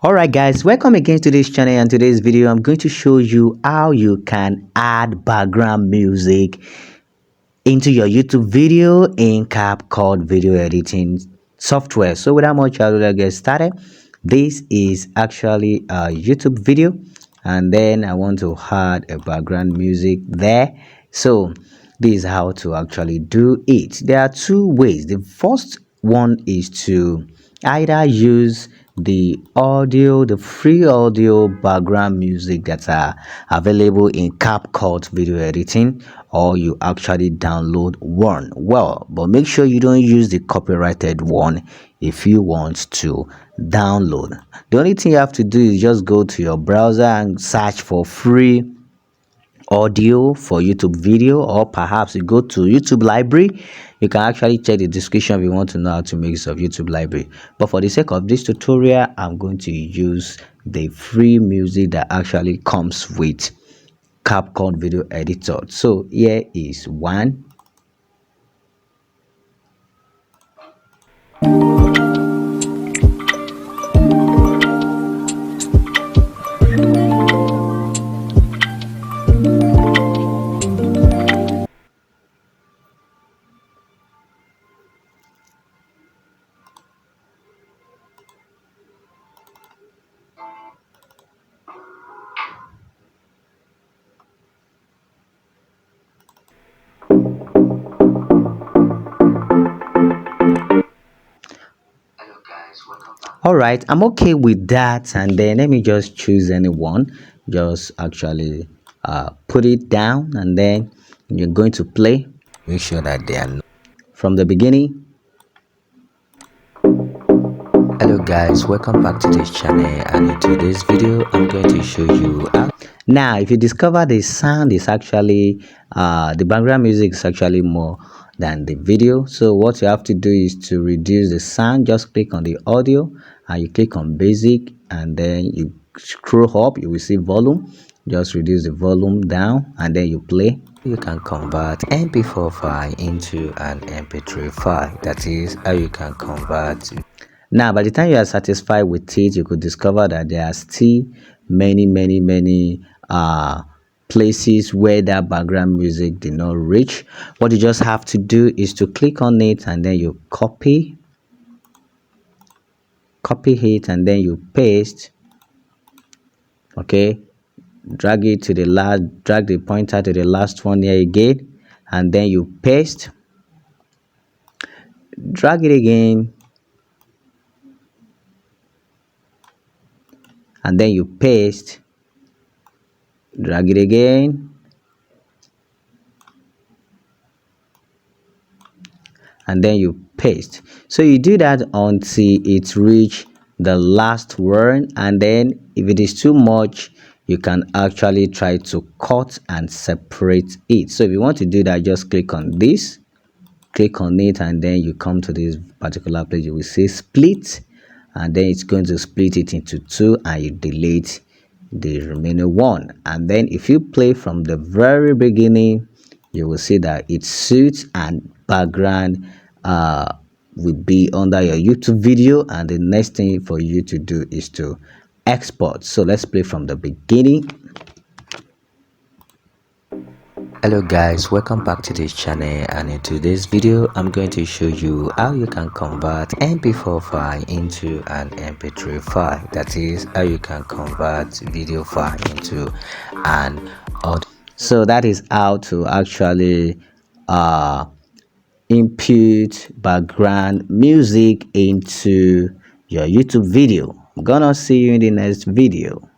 Alright guys, welcome again to this channel, and today's video I'm going to show you how you can add background music into your YouTube video in Capcut video editing software. So without much ado, let's get started. This is actually a YouTube video, and then I want to add a background music there. So this is how to actually do it. There are two ways. The first one is to either use the free audio background music that are available in Capcut video editing, or you actually download one. Well, but make sure you don't use the copyrighted one if you want to download. The only thing you have to do is just go to your browser and search for free audio for YouTube video, or perhaps you go to YouTube library. You can actually check the description if you want to know how to make use of YouTube library, but for the sake of this tutorial I'm going to use the free music that actually comes with Capcut video editor. So here is one. All right, I'm okay with that, and then let me just choose anyone. Just actually put it down, and then you're going to play. Make sure that they are from the beginning. Hello guys, welcome back to this channel, and in today's video I'm going to show you how. Now if you discover the sound is actually the background music is actually more than the video, so what you have to do is to reduce the sound. Just click on the audio and you click on basic, and then you scroll up, you will see volume. Just reduce the volume down, and then you play. You can convert MP4 file into an MP3 file. That is how you can convert. Now by the time you are satisfied with it, you could discover that there are still many places where that background music did not reach. What you just have to do is to click on it, and then you copy it, and then you paste. Okay, drag the pointer to the last one here again, and then you paste. Drag it again, and then you paste. Drag it again, and then you paste. So you do that until it reach the last word, and then if it is too much, you can actually try to cut and separate it. So if you want to do that, just click on this, click on it, and then you come to this particular place. You will see split, and then it's going to split it into two, and you delete the remaining one. And then if you play from the very beginning, you will see that it suits, and background will be under your YouTube video, and the next thing for you to do is to export. So let's play from the beginning. Hello guys, welcome back to this channel, and in today's video I'm going to show you how you can convert MP4 file into an MP3 file. That is how you can convert video file into an audio. So that is how to actually input background music into your YouTube video. I'm gonna see you in the next video.